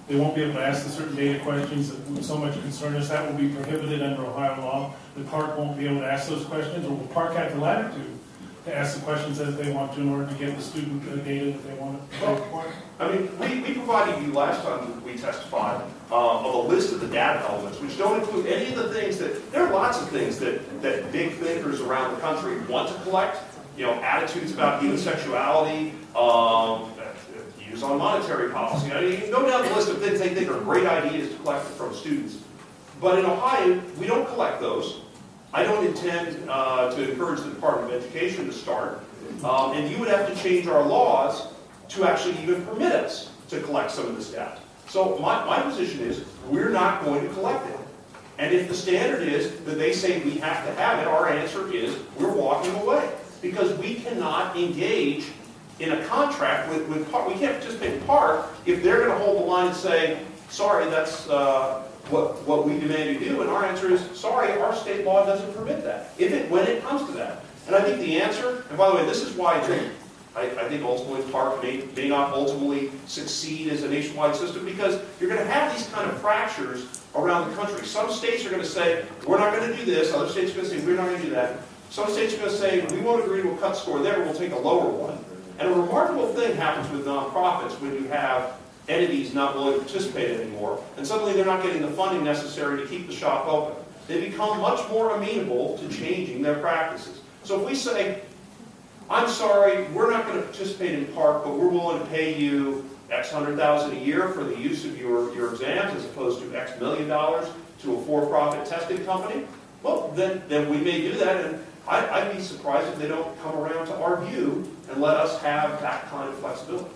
They won't be able to ask the certain data questions that so much concern us. That will be prohibited under Ohio law. The park won't be able to ask those questions, or will park have the latitude to ask the questions as they want to in order to get the student data that they want to. Well, I mean, we provided you last time we testified of a list of the data elements, which don't include any of the things that, there are lots of things that big thinkers around the country want to collect. You know, attitudes about human sexuality, views on monetary policy. I mean, you can go down the list of things they think are great ideas to collect from students. But in Ohio, we don't collect those. I don't intend to encourage the Department of Education to start. And you would have to change our laws to actually even permit us to collect some of this data. So my position is, we're not going to collect it. And if the standard is that they say we have to have it, our answer is, we're walking away. Because we cannot engage in a contract with PARC. We can't participate in PARC if they're going to hold the line and say, sorry, that's what we demand you do. And our answer is, sorry, our state law doesn't permit that, when it comes to that. And I think the answer, and by the way, this is why I think ultimately PARC may not ultimately succeed as a nationwide system, because you're going to have these kind of fractures around the country. Some states are going to say, we're not going to do this. Other states are going to say, we're not going to do that. Some states are going to say, we won't agree to a cut score there, we'll take a lower one. And a remarkable thing happens with nonprofits when you have entities not willing to participate anymore, and suddenly they're not getting the funding necessary to keep the shop open. They become much more amenable to changing their practices. So if we say, I'm sorry, we're not going to participate in PARC, but we're willing to pay you X $100,000 a year for the use of your exams, as opposed to X million dollars to a for-profit testing company, well, then we may do that, and I'd be surprised if they don't come around to our view and let us have that kind of flexibility.